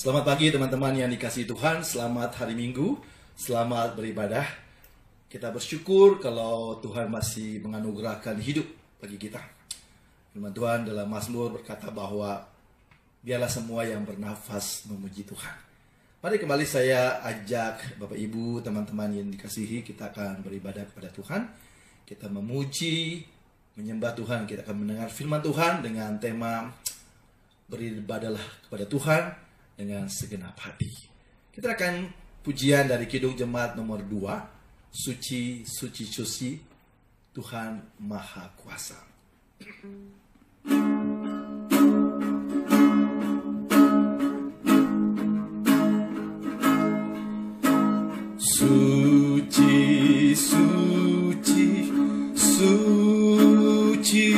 Selamat pagi teman-teman yang dikasihi Tuhan, selamat hari Minggu, selamat beribadah. Kita bersyukur kalau Tuhan masih menganugerahkan hidup bagi kita. Firman Tuhan dalam Mazmur berkata bahwa biarlah semua yang bernafas memuji Tuhan. Mari kembali saya ajak Bapak Ibu, teman-teman yang dikasihi, kita akan beribadah kepada Tuhan. Kita memuji, menyembah Tuhan, kita akan mendengar firman Tuhan dengan tema beribadahlah kepada Tuhan dengan segenap hati. Kita akan pujian dari Kidung Jemaat nomor 2, Suci, Suci, Suci, Tuhan Maha Kuasa. Suci, suci, suci,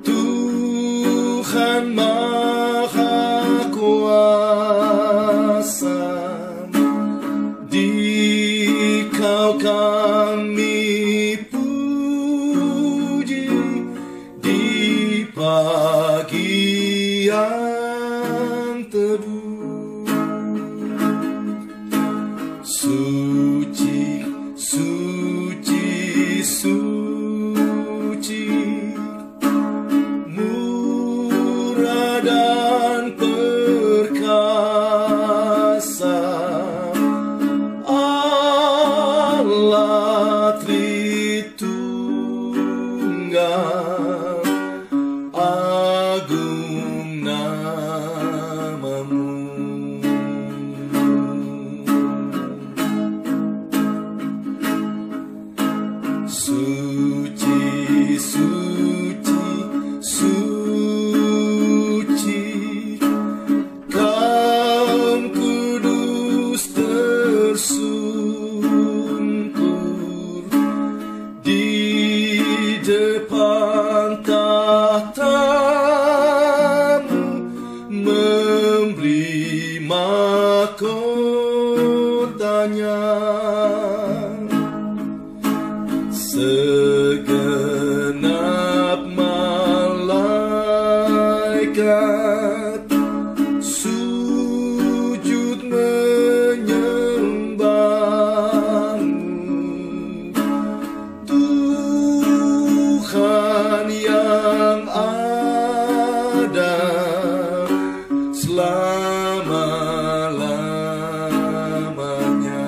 Tuhan Maha Kuasa. Dikau kami puji di pagi yang teduh. Suci, suci, suci, murah dan perkasa, Allah Tritunggal, agung namamu. Suci, suci, suci, kaum kudus tersungkur di depan tahtamu, memberi mahkotanya. Segenap malaikat sujud menyembahmu, Tuhan yang ada selama-lamanya.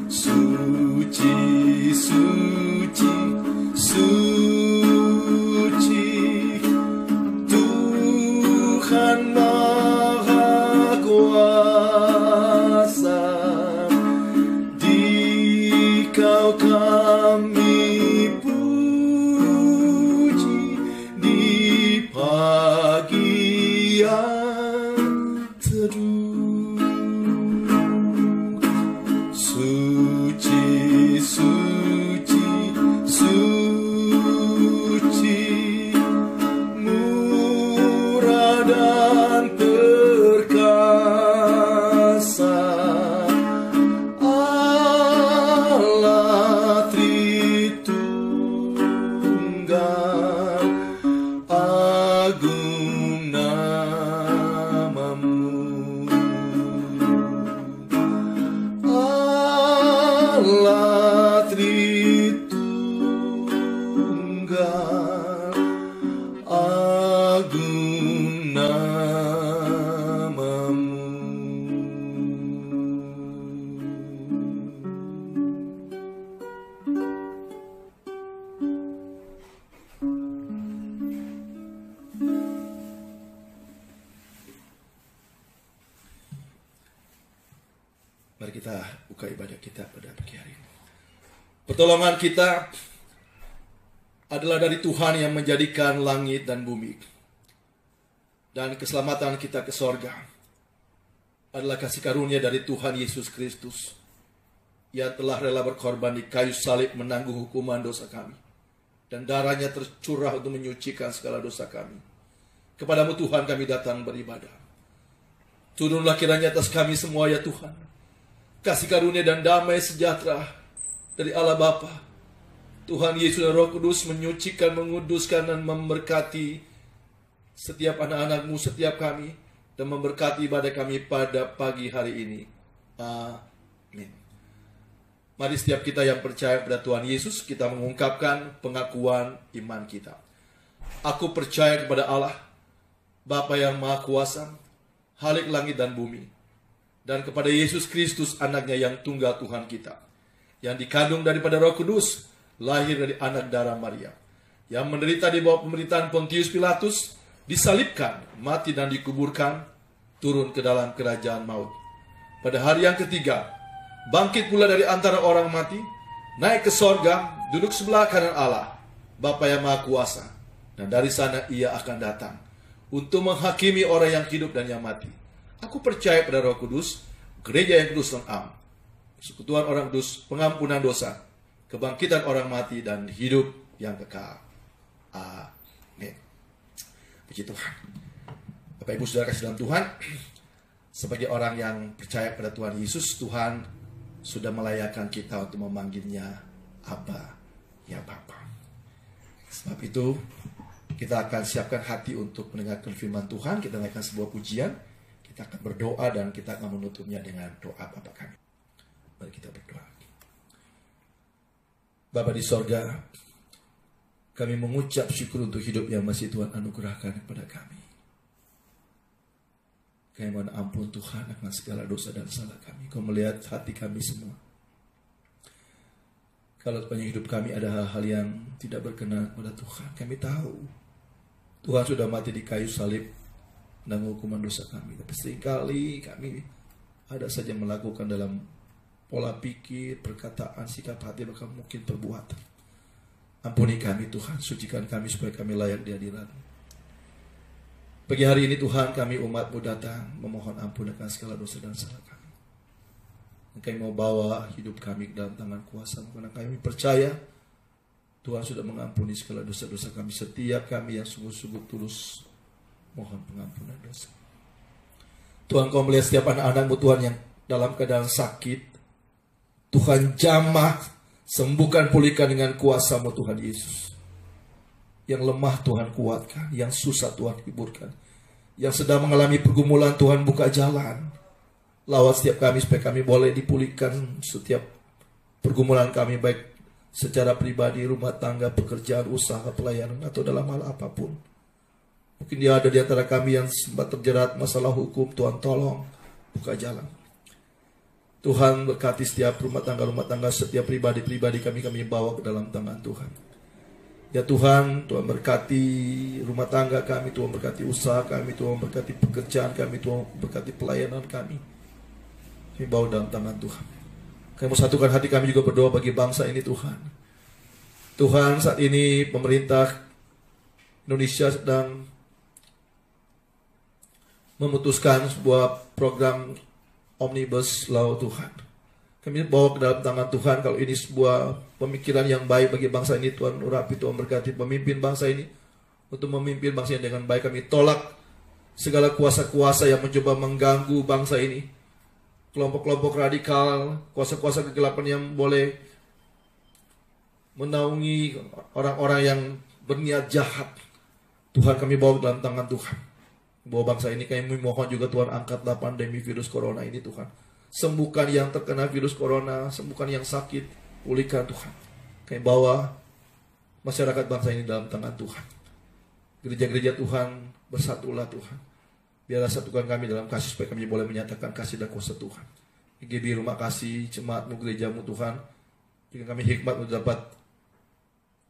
Suci, suci, suci, Tuhan Maha Kuasa. Dikau kami puji di pagi yang teduh. Suci, suci, suci, murah dan perkasa, Allah Tritunggal, agung namamu. Allah Tritunggal, agung namamu. Mari kita buka ibadah kita pada pagi hari ini. Pertolongan kita adalah dari Tuhan yang menjadikan langit dan bumi. Dan keselamatan kita ke sorga adalah kasih karunia dari Tuhan Yesus Kristus yang telah rela berkorban di kayu salib menanggung hukuman dosa kami. Dan darahnya tercurah untuk menyucikan segala dosa kami. Kepadamu Tuhan kami datang beribadah. Turunlah kiranya atas kami semua ya Tuhan. Kasih karunia dan damai sejahtera dari Allah Bapa, Tuhan Yesus dan Roh Kudus menyucikan, menguduskan, dan memberkati setiap anak-anak-Mu, setiap kami, dan memberkati ibadah kami pada pagi hari ini. Amin. Mari setiap kita yang percaya pada Tuhan Yesus, kita mengungkapkan pengakuan iman kita. Aku percaya kepada Allah, Bapa yang Maha Kuasa, Khalik langit dan bumi, dan kepada Yesus Kristus, anaknya yang tunggal Tuhan kita, yang dikandung daripada Roh Kudus, lahir dari anak darah Maria, yang menderita di bawah pemerintahan Pontius Pilatus, disalibkan, mati dan dikuburkan, turun ke dalam kerajaan maut. Pada hari yang ketiga, bangkit pula dari antara orang mati, naik ke sorga, duduk sebelah kanan Allah, Bapa yang Maha Kuasa, dan dari sana ia akan datang untuk menghakimi orang yang hidup dan yang mati. Aku percaya pada Roh Kudus, gereja yang kudus dan am, persekutuan orang kudus, pengampunan dosa, kebangkitan orang mati, dan hidup yang kekal. Amin. Puji Tuhan. Bapak Ibu Saudara kasih dalam Tuhan, sebagai orang yang percaya pada Tuhan Yesus, Tuhan sudah melayakkan kita untuk memanggilnya Abba, ya Bapa. Sebab itu, kita akan siapkan hati untuk mendengarkan firman Tuhan. Kita naikkan sebuah pujian, kita akan berdoa, dan kita akan menutupnya dengan doa Bapa kami. Mari kita berdoa. Bapa di sorga, kami mengucap syukur untuk hidup yang masih Tuhan anugerahkan kepada kami. Kami mohon ampun Tuhan akan segala dosa dan salah kami. Kau melihat hati kami semua. Kalau sepanjang hidup kami ada hal-hal yang tidak berkenan kepada Tuhan, kami tahu Tuhan sudah mati di kayu salib dan hukuman dosa kami. Tapi seringkali kami ada saja melakukan dalam pola pikir, perkataan, sikap hati, bahkan mungkin perbuatan. Ampuni kami Tuhan, sucikan kami supaya kami layak di hadirat-Mu. Pagi hari ini Tuhan, kami umat-Mu datang memohon ampun akan segala dosa dan salah kami. Kami mau bawa hidup kami dalam tangan kuasa-Mu, karena kami percaya Tuhan sudah mengampuni segala dosa-dosa kami. Setiap kami yang sungguh-sungguh tulus mohon pengampunan dosa. Tuhan, Kau melihat setiap anak-anak-Mu Tuhan yang dalam keadaan sakit. Tuhan jamah, sembuhkan, pulihkan dengan kuasa-Mu Tuhan Yesus. Yang lemah Tuhan kuatkan, yang susah Tuhan hiburkan, yang sedang mengalami pergumulan Tuhan buka jalan. Lawat setiap kami supaya kami boleh dipulihkan setiap pergumulan kami, baik secara pribadi, rumah tangga, pekerjaan, usaha, pelayanan, atau dalam hal apapun. Mungkin dia ada di antara kami yang sempat terjerat masalah hukum. Tuhan tolong buka jalan. Tuhan berkati setiap rumah tangga, setiap pribadi kami bawa ke dalam tangan Tuhan. Ya Tuhan, Tuhan berkati rumah tangga kami, Tuhan berkati usaha kami, Tuhan berkati pekerjaan kami, Tuhan berkati pelayanan kami. Kami bawa dalam tangan Tuhan. Kami mau satukan hati kami juga berdoa bagi bangsa ini Tuhan. Tuhan, saat ini pemerintah Indonesia sedang memutuskan sebuah program Omnibus Law Tuhan. Kami bawa ke dalam tangan Tuhan. Kalau ini sebuah pemikiran yang baik bagi bangsa ini, Tuhan urapi, Tuhan berkati pemimpin bangsa ini untuk memimpin bangsa ini dengan baik. Kami tolak segala kuasa-kuasa yang mencoba mengganggu bangsa ini. Kelompok-kelompok radikal, kuasa-kuasa kegelapan yang boleh menaungi orang-orang yang berniat jahat. Tuhan, kami bawa ke dalam tangan Tuhan. Bawa bangsa ini, kami mohon juga Tuhan, angkatlah pandemi virus corona ini Tuhan. Sembuhkan yang terkena virus corona, sembuhkan yang sakit, pulihkan Tuhan. Kami bawa masyarakat bangsa ini dalam tangan Tuhan. Gereja-gereja Tuhan, bersatulah Tuhan. Biarlah satukan kami dalam kasih supaya kami boleh menyatakan kasih dan kuasa Tuhan. IGB Rumah Kasih, jemaat-Mu, gereja-Mu Tuhan. Jika kami hikmat untuk dapat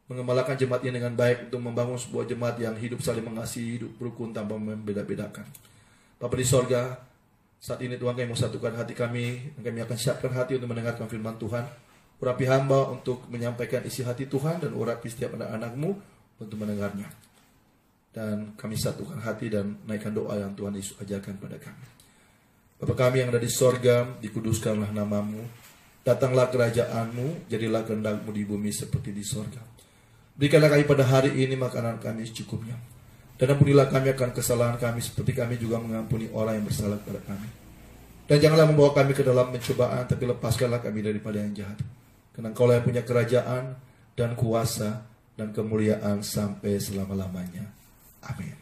mengembalakan jemaat ini dengan baik untuk membangun sebuah jemaat yang hidup saling mengasihi, hidup rukun tanpa membeda-bedakan. Bapa di sorga, saat ini Tuhan, kami mau satukan hati kami, dan kami akan siapkan hati untuk mendengarkan firman Tuhan. Urapi hamba untuk menyampaikan isi hati Tuhan, dan urapi setiap anak-anak-Mu untuk mendengarnya. Dan kami satukan hati dan naikkan doa yang Tuhan Yesus ajarkan pada kami. Bapa kami yang ada di sorga, dikuduskanlah nama-Mu. Datanglah kerajaan-Mu, jadilah kehendak-Mu di bumi seperti di sorga. Berikanlah kami pada hari ini makanan kami secukupnya. Dan ampunilah kami akan kesalahan kami seperti kami juga mengampuni orang yang bersalah kepada kami. Dan janganlah membawa kami ke dalam pencobaan, tapi lepaskanlah kami daripada yang jahat. Karena Engkaulah yang punya kerajaan dan kuasa dan kemuliaan sampai selama-lamanya. Amin.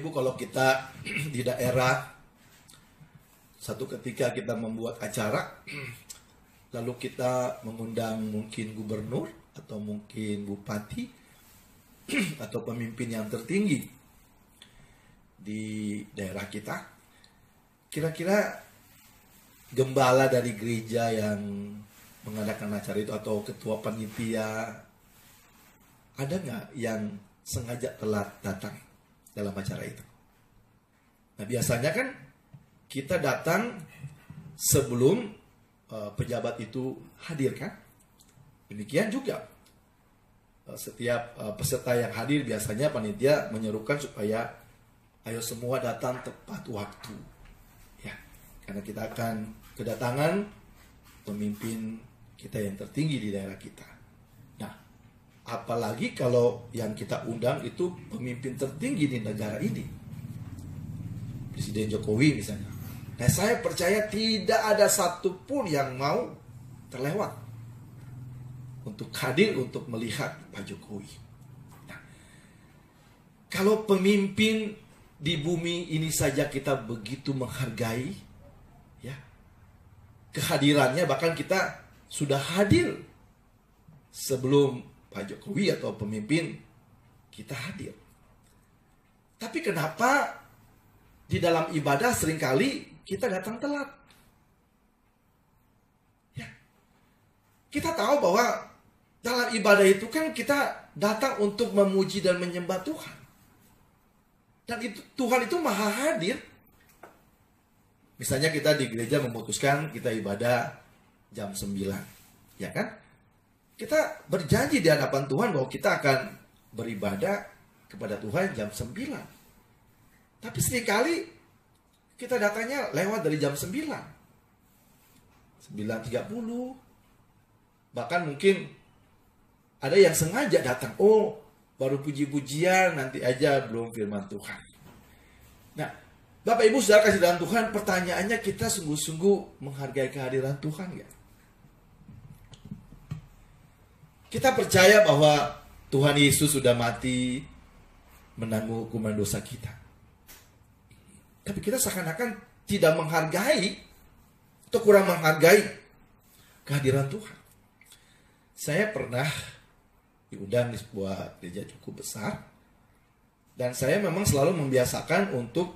Ibu, kalau kita di daerah, satu ketika kita membuat acara, lalu kita mengundang mungkin gubernur atau mungkin bupati atau pemimpin yang tertinggi di daerah kita, kira-kira gembala dari gereja yang mengadakan acara itu atau ketua panitia, ada nggak yang sengaja telat datang dalam acara itu? Nah, biasanya kan kita datang sebelum pejabat itu hadir, kan? Demikian juga setiap peserta yang hadir, biasanya panitia menyerukan supaya ayo semua datang tepat waktu, ya, karena kita akan kedatangan pemimpin kita yang tertinggi di daerah kita. Nah, apalagi kalau yang kita undang itu pemimpin tertinggi di negara ini, Presiden Jokowi misalnya. Nah, saya percaya tidak ada satupun yang mau terlewat untuk hadir untuk melihat Pak Jokowi. Nah, kalau pemimpin di bumi ini saja kita begitu menghargai, ya, kehadirannya, bahkan kita sudah hadir sebelum Pak Jokowi atau pemimpin kita hadir. Tapi kenapa di dalam ibadah seringkali kita datang telat? Ya, kita tahu bahwa dalam ibadah itu kan kita datang untuk memuji dan menyembah Tuhan. Dan itu, Tuhan itu maha hadir. Misalnya kita di gereja memutuskan kita ibadah jam 9, ya kan? Kita berjanji di hadapan Tuhan bahwa kita akan beribadah kepada Tuhan jam 9. Tapi seringkali kita datangnya lewat dari jam 9. 9.30. Bahkan mungkin ada yang sengaja datang, oh baru puji-pujian, nanti aja belum firman Tuhan. Nah, Bapak Ibu Saudara kasih dalam Tuhan, pertanyaannya, kita sungguh-sungguh menghargai kehadiran Tuhan nggak? Kita percaya bahwa Tuhan Yesus sudah mati menanggung hukuman dosa kita. Tapi kita seakan-akan tidak menghargai atau kurang menghargai kehadiran Tuhan. Saya pernah diundang di sebuah gereja cukup besar, dan saya memang selalu membiasakan untuk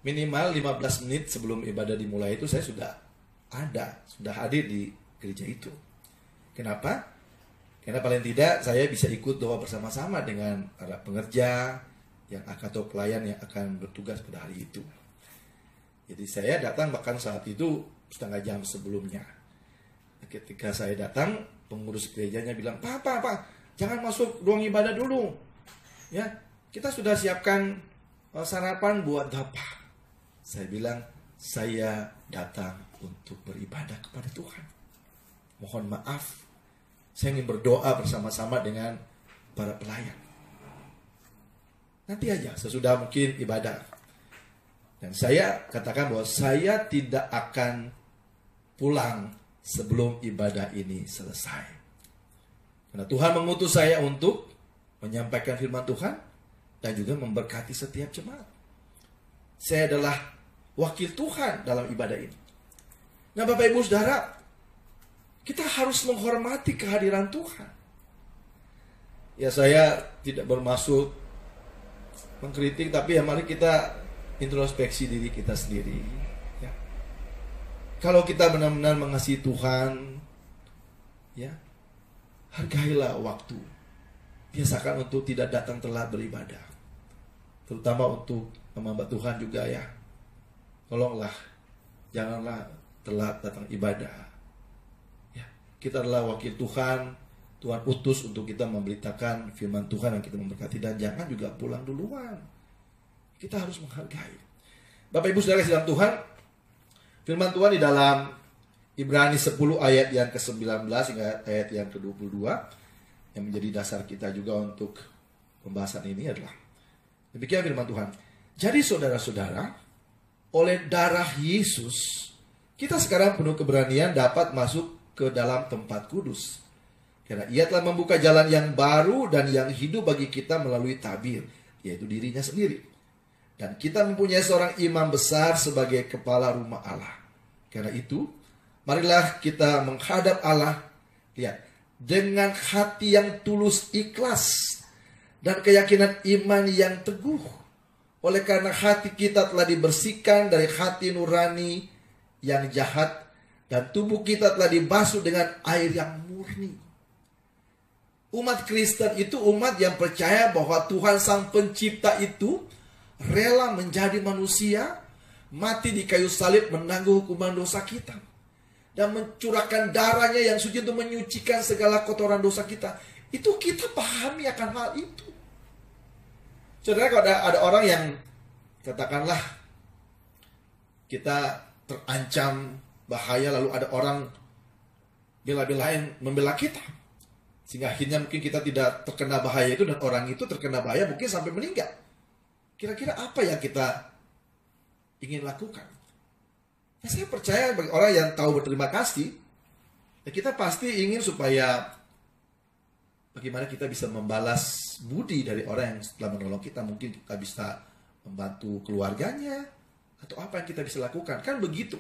minimal 15 menit sebelum ibadah dimulai itu saya sudah hadir di gereja itu. Kenapa? Karena paling tidak saya bisa ikut doa bersama-sama dengan para pengerja yang atau pelayan yang akan bertugas pada hari itu. Jadi saya datang bahkan saat itu setengah jam sebelumnya. Ketika saya datang, pengurus gerejanya bilang, Pak, jangan masuk ruang ibadah dulu. Ya, kita sudah siapkan sarapan buat Bapak. Saya bilang, saya datang untuk beribadah kepada Tuhan. Mohon maaf, saya ingin berdoa bersama-sama dengan para pelayan. Nanti aja, sesudah mungkin ibadah. Dan saya katakan bahwa saya tidak akan pulang sebelum ibadah ini selesai. Karena Tuhan mengutus saya untuk menyampaikan firman Tuhan dan juga memberkati setiap jemaat. Saya adalah wakil Tuhan dalam ibadah ini. Nah, Bapak Ibu Saudara, kita harus menghormati kehadiran Tuhan. Ya, saya tidak bermaksud mengkritik, tapi ya mari kita introspeksi diri kita sendiri. Ya. Kalau kita benar-benar mengasihi Tuhan, ya, hargailah waktu. Biasakan untuk tidak datang telat beribadah. Terutama untuk hamba Tuhan juga, ya. Tolonglah, janganlah telat datang ibadah. Ya, kita adalah wakil Tuhan. Tuhan utus untuk kita memberitakan firman Tuhan yang kita memberkati, dan jangan juga pulang duluan. Kita harus menghargai. Bapak Ibu Saudara dalam Tuhan, firman Tuhan di dalam Ibrani 10 ayat yang ke-19 hingga ayat yang ke-22 yang menjadi dasar kita juga untuk pembahasan ini adalah demikian firman Tuhan. Jadi saudara-saudara, oleh darah Yesus kita sekarang penuh keberanian dapat masuk ke dalam tempat kudus. Karena ia telah membuka jalan yang baru dan yang hidup bagi kita melalui tabir, yaitu dirinya sendiri. Dan kita mempunyai seorang imam besar sebagai kepala rumah Allah. Karena itu, marilah kita menghadap Allah, lihat, dengan hati yang tulus ikhlas dan keyakinan iman yang teguh. Oleh karena hati kita telah dibersihkan dari hati nurani yang jahat, dan tubuh kita telah dibasuh dengan air yang murni. Umat Kristen itu umat yang percaya bahwa Tuhan Sang Pencipta itu rela menjadi manusia, mati di kayu salib menanggung hukuman dosa kita, dan mencurahkan darahnya yang suci untuk menyucikan segala kotoran dosa kita. Itu kita pahami akan hal itu. Saudara, kalau ada orang yang katakanlah kita terancam bahaya, lalu ada orang bela-belain membela kita, sehingga akhirnya mungkin kita tidak terkena bahaya itu, dan orang itu terkena bahaya mungkin sampai meninggal. Kira-kira apa yang kita ingin lakukan? Nah, saya percaya bagi orang yang tahu berterima kasih, ya kita pasti ingin supaya bagaimana kita bisa membalas budi dari orang yang telah menolong kita. Mungkin kita bisa membantu keluarganya, atau apa yang kita bisa lakukan, kan begitu.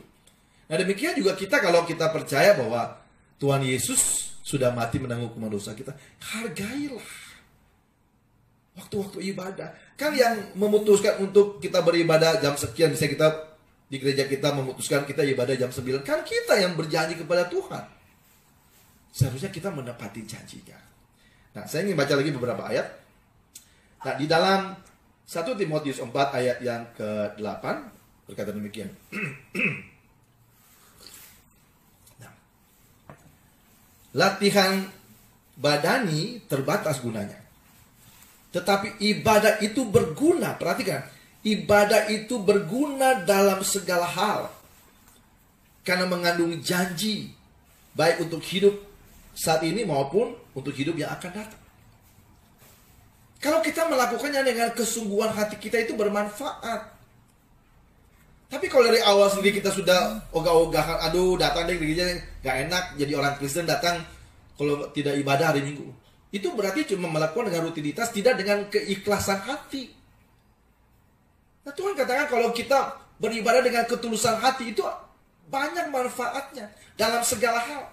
Nah, demikian juga kita, kalau kita percaya bahwa Tuhan Yesus sudah mati menanggung hukuman dosa kita, hargailah waktu-waktu ibadah. Kan yang memutuskan untuk kita beribadah jam sekian, misalnya kita di gereja kita memutuskan kita ibadah jam 9, kan kita yang berjanji kepada Tuhan. Seharusnya kita menepati janjinya. Nah, saya ingin baca lagi beberapa ayat. Nah, di dalam 1 Timotius 4 ayat yang ke-8 berkata demikian. Nah, latihan badani terbatas gunanya, tetapi ibadah itu berguna. Perhatikan, ibadah itu berguna dalam segala hal, karena mengandung janji, baik untuk hidup saat ini maupun untuk hidup yang akan datang. Kalau kita melakukannya dengan kesungguhan hati kita, itu bermanfaat. Tapi kalau dari awal sendiri kita sudah ogah-ogahan, aduh datang deh gereja gak enak, jadi orang Kristen datang kalau tidak ibadah hari Minggu, itu berarti cuma melakukan dengan rutinitas, tidak dengan keikhlasan hati. Nah, Tuhan katakan kalau kita beribadah dengan ketulusan hati, itu banyak manfaatnya dalam segala hal.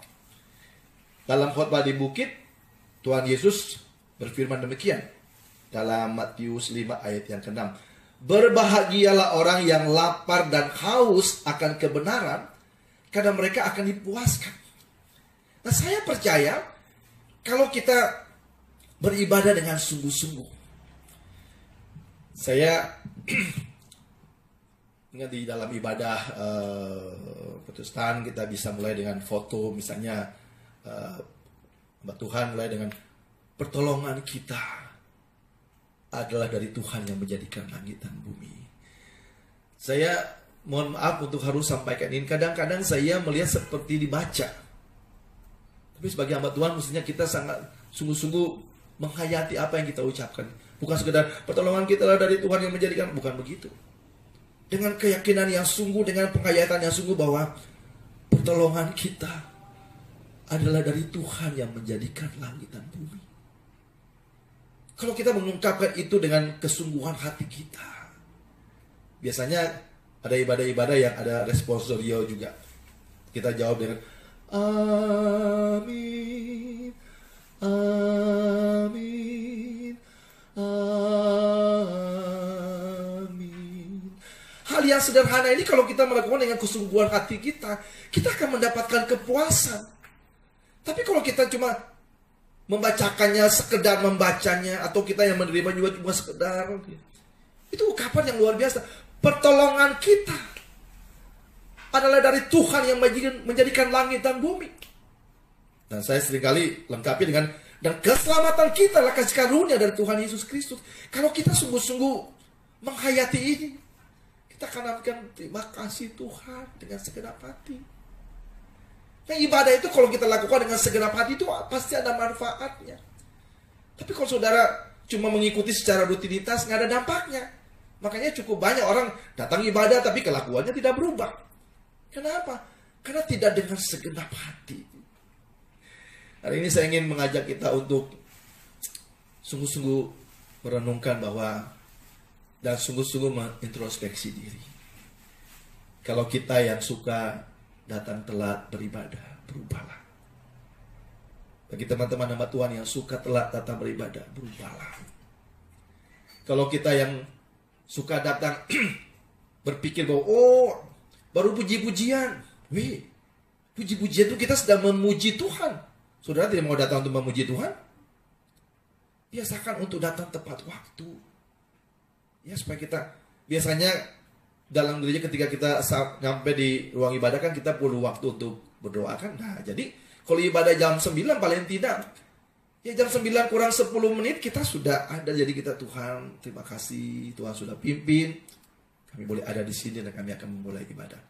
Dalam khotbah di bukit, Tuhan Yesus berfirman demikian dalam Matius 5 ayat yang ke-6. Berbahagialah orang yang lapar dan haus akan kebenaran, karena mereka akan dipuaskan. Nah, saya percaya kalau kita beribadah dengan sungguh-sungguh. Saya ingat di dalam ibadah Protestan kita bisa mulai dengan foto, misalnya Tuhan mulai dengan pertolongan kita adalah dari Tuhan yang menjadikan langit dan bumi. Saya mohon maaf untuk harus sampaikan ini. Kadang-kadang saya melihat seperti dibaca. Tapi sebagai hamba Tuhan, mestinya kita sangat sungguh-sungguh menghayati apa yang kita ucapkan. Bukan sekedar pertolongan kita adalah dari Tuhan yang menjadikan. Bukan begitu. Dengan keyakinan yang sungguh, dengan penghayatan yang sungguh bahwa pertolongan kita adalah dari Tuhan yang menjadikan langit dan bumi. Kalau kita mengungkapkan itu dengan kesungguhan hati kita, biasanya ada ibadah-ibadah yang ada responsorio juga. Kita jawab dengan amin, amin, amin. Hal yang sederhana ini kalau kita melakukan dengan kesungguhan hati kita, kita akan mendapatkan kepuasan. Tapi kalau kita cuma membacakannya, sekedar membacanya, atau kita yang menerima juga cuma sekedar, itu ungkapan yang luar biasa. Pertolongan kita adalah dari Tuhan yang menjadikan langit dan bumi. Dan saya seringkali lengkapi dengan, dan keselamatan kita adalah kasih karunia dari Tuhan Yesus Kristus. Kalau kita sungguh-sungguh menghayati ini, kita akan mengatakan terima kasih Tuhan dengan segenap hati. Nah, ibadah itu kalau kita lakukan dengan segenap hati itu pasti ada manfaatnya. Tapi kalau saudara cuma mengikuti secara rutinitas, nggak ada dampaknya. Makanya cukup banyak orang datang ibadah tapi kelakuannya tidak berubah. Kenapa? Karena tidak dengan segenap hati. Hari ini saya ingin mengajak kita untuk sungguh-sungguh merenungkan bahwa dan sungguh-sungguh mengintrospeksi diri. Kalau kita yang suka datang telat beribadah, berubahlah. Bagi teman-teman hamba Tuhan yang suka telat datang beribadah, berubahlah. Kalau kita yang suka datang berpikir bahwa baru puji-pujian. Puji-pujian itu kita sedang memuji Tuhan. Saudara tidak mau datang untuk memuji Tuhan? Biasakan untuk datang tepat waktu. Ya, supaya kita biasanya dalam gereja ketika kita sampai di ruang ibadah kan kita perlu waktu untuk berdoa kan. Nah, jadi kalau ibadah jam 9 paling tidak ya jam 9 kurang 10 menit kita sudah ada. Jadi kita, Tuhan terima kasih, Tuhan sudah pimpin. Kami boleh ada di sini dan kami akan memulai ibadah.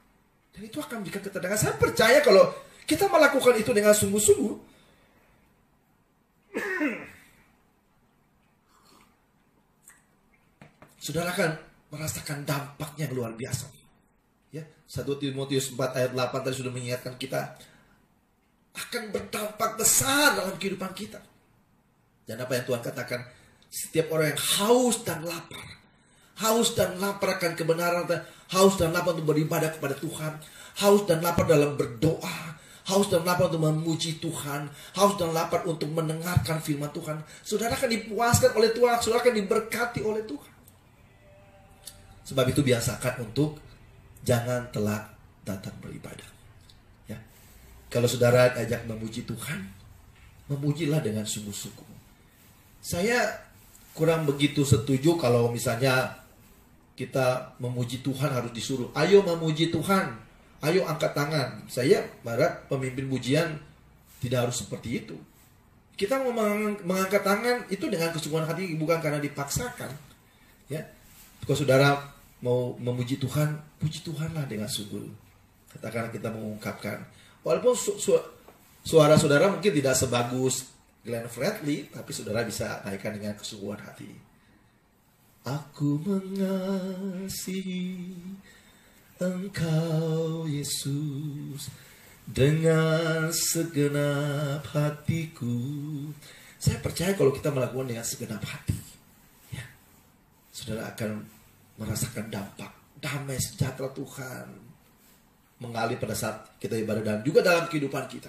Dan itu akan memberikan ketenangan. Saya percaya kalau kita melakukan itu dengan sungguh-sungguh, saudara akan merasakan dampaknya yang luar biasa. Ya, 1 Timotius 4 ayat 8 tadi sudah mengingatkan kita akan berdampak besar dalam kehidupan kita. Dan apa yang Tuhan katakan, setiap orang yang haus dan lapar akan kebenaran, haus dan lapar untuk beribadah kepada Tuhan, haus dan lapar dalam berdoa, haus dan lapar untuk memuji Tuhan, haus dan lapar untuk mendengarkan firman Tuhan. Saudara akan dipuaskan oleh Tuhan, saudara akan diberkati oleh Tuhan. Sebab itu biasakan untuk jangan telat datang beribadah. Ya. Kalau saudara ajak memuji Tuhan, memujilah dengan sungguh-sungguh. Saya kurang begitu setuju kalau misalnya kita memuji Tuhan harus disuruh, ayo memuji Tuhan, ayo angkat tangan. Saya harap pemimpin pujian tidak harus seperti itu. Kita mau mengangkat tangan itu dengan kesungguhan hati, bukan karena dipaksakan. Ya, kalau saudara mau memuji Tuhan, puji Tuhanlah dengan sungguh. Katakan kita mengungkapkan, walaupun suara saudara mungkin tidak sebagus Glenn Fredly, tapi saudara bisa naikkan dengan kesungguhan hati. Aku mengasihi Engkau Yesus dengan segenap hatiku. Saya percaya kalau kita melakukan dengan segenap hati, ya, saudara akan merasakan damai sejahtera Tuhan mengalir pada saat kita ibadah dan juga dalam kehidupan kita.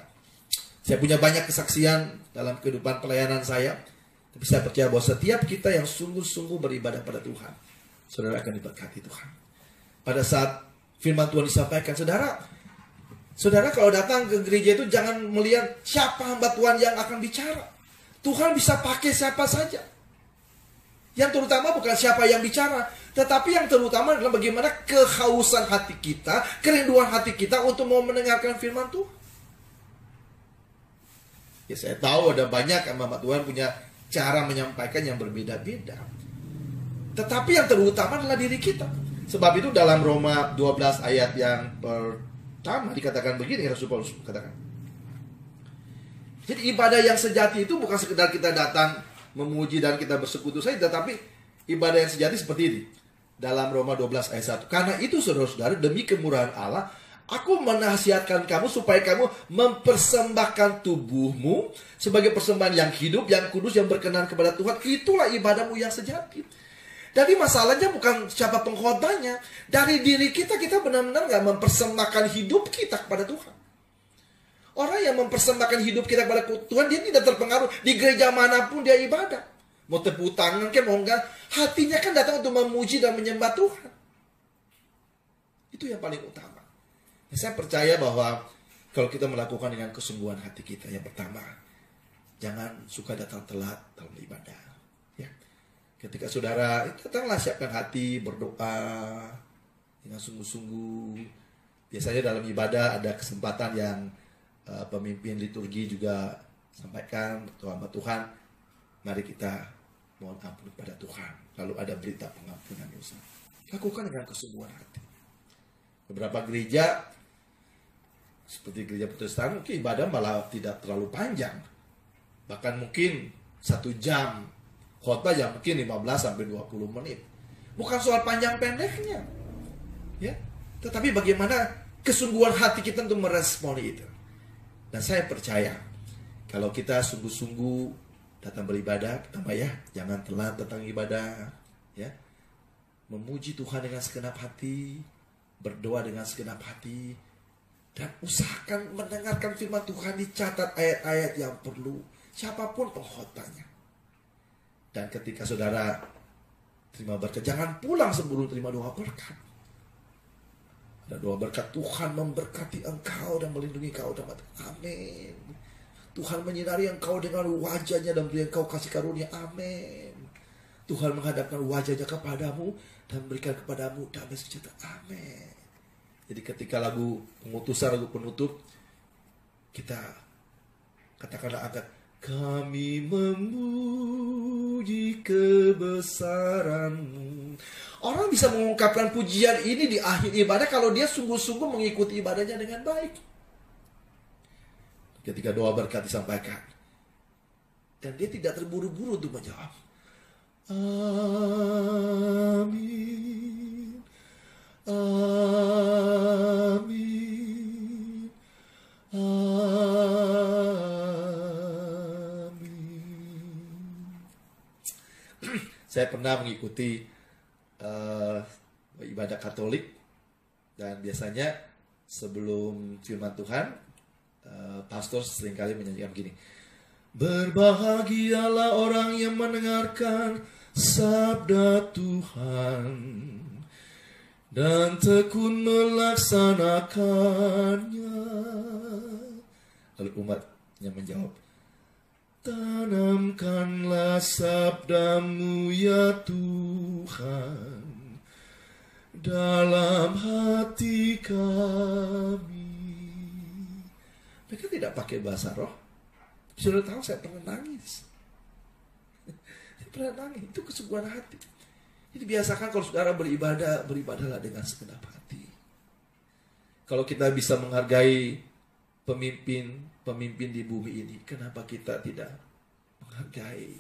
Saya punya banyak kesaksian dalam kehidupan pelayanan saya, tapi saya percaya bahwa setiap kita yang sungguh-sungguh beribadah pada Tuhan, saudara akan diberkati Tuhan. Pada saat firman Tuhan disampaikan, saudara kalau datang ke gereja itu jangan melihat siapa hamba Tuhan yang akan bicara. Tuhan bisa pakai siapa saja. Yang terutama bukan siapa yang bicara, tetapi yang terutama adalah bagaimana kehausan hati kita, kerinduan hati kita untuk mau mendengarkan firman Tuhan. Ya, saya tahu ada banyak hamba Tuhan punya cara menyampaikan yang berbeda-beda. Tetapi yang terutama adalah diri kita. Sebab itu dalam Roma 12 ayat yang pertama dikatakan begini, Rasul Paulus katakan. Jadi ibadah yang sejati itu bukan sekedar kita datang memuji dan kita bersekutu saja, tetapi ibadah yang sejati seperti ini. Dalam Roma 12 ayat 1. Karena itu saudara-saudara, demi kemurahan Allah, aku menasihatkan kamu supaya kamu mempersembahkan tubuhmu sebagai persembahan yang hidup, yang kudus, yang berkenan kepada Tuhan. Itulah ibadahmu yang sejati. Jadi masalahnya bukan siapa pengkhotbahnya. Dari diri kita benar-benar gak mempersembahkan hidup kita kepada Tuhan. Orang yang mempersembahkan hidup kita kepada Tuhan, dia tidak terpengaruh di gereja manapun dia ibadah. Mau tepuk tangan kan, mau enggak, hatinya kan datang untuk memuji dan menyembah Tuhan. Itu yang paling utama. Saya percaya bahwa kalau kita melakukan dengan kesungguhan hati kita, yang pertama, jangan suka datang telat dalam ibadah. Ya. Ketika saudara, datanglah siapkan hati, berdoa dengan sungguh-sungguh. Biasanya dalam ibadah ada kesempatan yang pemimpin liturgi juga sampaikan, hamba Tuhan, mari kita mohon ampun kepada Tuhan. Lalu ada berita pengampunan dosa. Lakukan dengan kesungguhan hati. Beberapa gereja seperti gereja Protestan mungkin ibadah malah tidak terlalu panjang, bahkan mungkin 1 jam khotbah yang mungkin 15 sampai 20 menit. Bukan soal panjang pendeknya, ya, tetapi bagaimana kesungguhan hati kita untuk meresponi itu. Dan saya percaya Kalau kita sungguh-sungguh datang beribadah, pertama ya, jangan telat datang ibadah, ya. Memuji Tuhan dengan segenap hati, berdoa dengan segenap hati, dan usahakan mendengarkan firman Tuhan, dicatat ayat-ayat yang perlu, siapapun pengkhotbahnya. Dan ketika saudara terima berkat, jangan pulang sebelum terima doa berkat. Ada doa berkat, Tuhan memberkati engkau dan melindungi engkau. Amin. Tuhan menyinari engkau dengan wajahnya dan beri engkau kasih karunia. Amin. Tuhan menghadapkan wajahnya kepadamu dan berikan kepadamu damai sejahtera. Amin. Jadi ketika lagu pengutusan, lagu penutup, kita katakanlah agak, kami memuji kebesaran-Mu. Orang bisa mengungkapkan pujian ini di akhir ibadah kalau dia sungguh-sungguh mengikuti ibadahnya dengan baik. Ketika doa berkat disampaikan, dan dia tidak terburu-buru untuk menjawab. Amin. Amin. Amin. Saya pernah mengikuti ibadah Katolik, dan biasanya sebelum firman Tuhan, pastor seringkali menyanyikan begini, berbahagialah orang yang mendengarkan sabda Tuhan dan tekun melaksanakannya. Lalu umatnya menjawab, tanamkanlah sabda-Mu ya Tuhan dalam hati kami. Mereka tidak pakai bahasa roh. Sudah tahu, saya pernah nangis. Saya pernah nangis. Itu kesungguhan hati. Jadi biasakan kalau saudara beribadah, beribadahlah dengan segenap hati. Kalau kita bisa menghargai pemimpin di bumi ini, kenapa kita tidak menghargai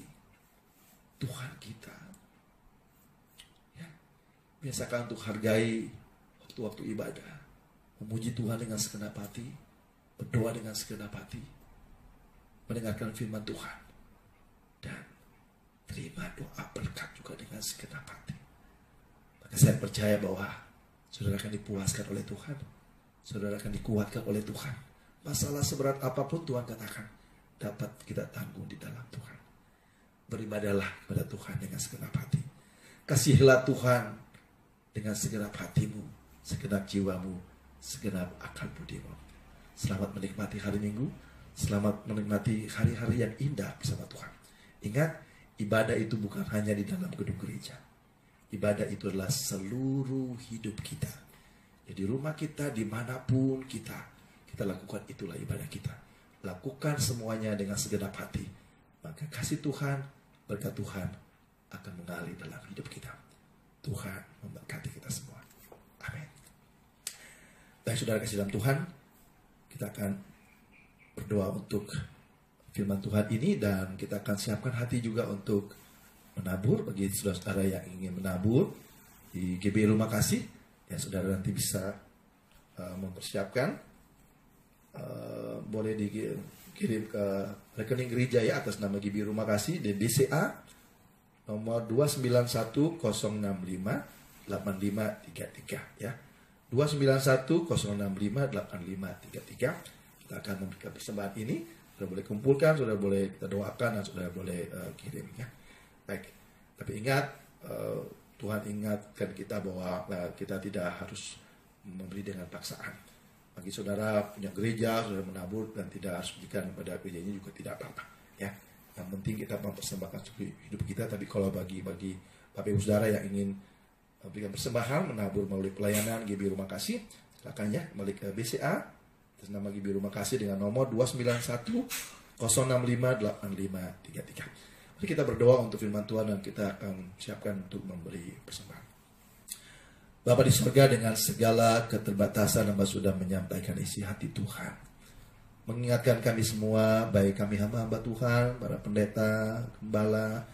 Tuhan kita? Ya. Biasakan untuk hargai waktu-waktu ibadah. Memuji Tuhan dengan segenap hati. Berdoa dengan segenap hati, mendengarkan firman Tuhan, dan terima doa berkat juga dengan segenap hati. Maka saya percaya bahwa saudara akan dipuaskan oleh Tuhan, saudara akan dikuatkan oleh Tuhan. Masalah seberat apapun Tuhan katakan, dapat kita tanggung di dalam Tuhan. Beribadahlah kepada Tuhan dengan segenap hati. Kasihilah Tuhan dengan segenap hatimu, segenap jiwamu, segenap akal budimu. Selamat menikmati hari Minggu. Selamat menikmati hari-hari yang indah bersama Tuhan. Ingat, ibadah itu bukan hanya di dalam gedung gereja. Ibadah itu adalah seluruh hidup kita. Jadi rumah kita, dimanapun kita lakukan, itulah ibadah kita. Lakukan semuanya dengan segenap hati. Maka kasih Tuhan, berkat Tuhan akan mengalir dalam hidup kita. Tuhan memberkati kita semua. Amin. Baik saudara kasih dalam Tuhan, kita akan berdoa untuk firman Tuhan ini, dan kita akan siapkan hati juga untuk menabur. Bagi saudara-saudara yang ingin menabur di GBI Rumah Kasih, ya saudara nanti bisa mempersiapkan, boleh dikirim ke rekening gereja ya atas nama GBI Rumah Kasih di BCA nomor 2910658533 ya. 2910658533. Kita akan memberikan persembahan ini. Saudara boleh kumpulkan, saudara boleh kita doakan, dan saudara boleh kirim ya. Baik. Tapi ingat, Tuhan ingatkan kita bahwa kita tidak harus memberi dengan paksaan. Bagi saudara punya gereja, saudara menabur dan tidak harus berikan kepada gereja ini juga tidak apa-apa ya. Yang penting kita mempersembahkan hidup kita. Tapi kalau bagi Bapak Ibu saudara yang ingin berikan persembahan, menabur melalui pelayanan GBI Rumah Kasih, silakan ya kembali ke BCA atas nama GBI Rumah Kasih dengan nomor 2910658533. Mari kita berdoa untuk firman Tuhan, dan kita akan siapkan untuk memberi persembahan. Bapa di surga, dengan segala keterbatasan hamba sudah menyampaikan isi hati Tuhan, mengingatkan kami semua, baik kami hamba-hamba Tuhan, para pendeta, gembala,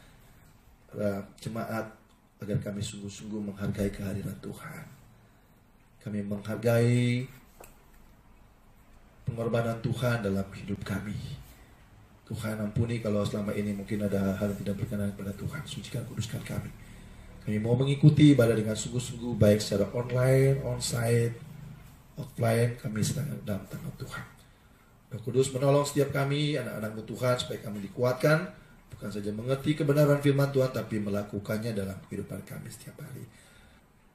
para jemaat, agar kami sungguh-sungguh menghargai kehadiran Tuhan. Kami menghargai pengorbanan Tuhan dalam hidup kami. Tuhan ampuni kalau selama ini mungkin ada hal yang tidak berkenan kepada Tuhan. Sucikan, kuduskan kami. Kami mau mengikuti ibadah dengan sungguh-sungguh, baik secara online, onsite, offline. Kami sedang dalam tangan Tuhan. Roh Kudus menolong setiap kami, anak-anak Tuhan, supaya kami dikuatkan. Bukan saja mengerti kebenaran firman Tuhan, tapi melakukannya dalam kehidupan kami setiap hari.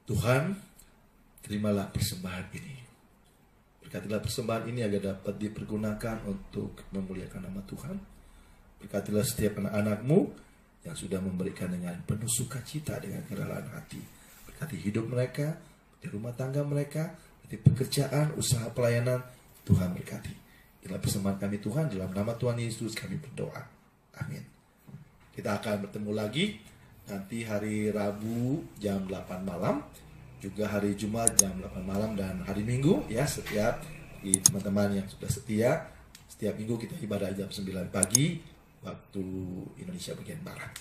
Tuhan, terimalah persembahan ini. Berkatilah persembahan ini agar dapat dipergunakan untuk memuliakan nama Tuhan. Berkatilah setiap anak-anak-Mu yang sudah memberikan dengan penuh sukacita, dengan kerelaan hati. Berkati hidup mereka, di rumah tangga mereka, di pekerjaan, usaha pelayanan. Tuhan berkati. Inilah persembahan kami Tuhan, dalam nama Tuhan Yesus kami berdoa. Amin. Kita akan bertemu lagi nanti hari Rabu jam 8 malam. Juga hari Jumat jam 8 malam dan hari Minggu ya, setiap teman-teman yang sudah setia. Setiap minggu kita ibadah jam 9 pagi waktu Indonesia bagian Barat.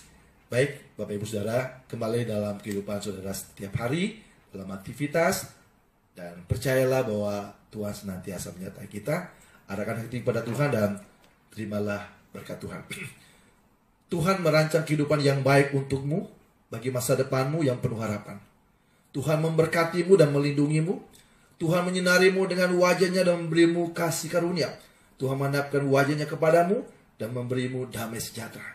Baik, Bapak Ibu Saudara, kembali dalam kehidupan saudara setiap hari, dalam aktivitas, dan percayalah bahwa Tuhan senantiasa menyertai kita. Arahkan hati kepada Tuhan dan terimalah berkat Tuhan. Tuhan merancang kehidupan yang baik untukmu, bagi masa depanmu yang penuh harapan. Tuhan memberkatimu dan melindungimu. Tuhan menyinarimu dengan wajahnya dan memberimu kasih karunia. Tuhan menatapkan wajahnya kepadamu dan memberimu damai sejahtera.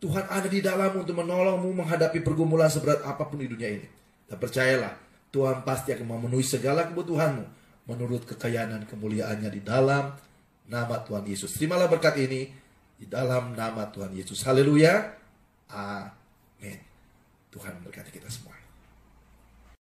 Tuhan ada di dalammu untuk menolongmu menghadapi pergumulan seberat apapun di dunia ini. Dan percayalah, Tuhan pasti akan memenuhi segala kebutuhanmu menurut kekayaan dan kemuliaannya di dalam nama Tuhan Yesus. Terimalah berkat ini di dalam nama Tuhan Yesus. Haleluya. Amin. Tuhan memberkati kita semua.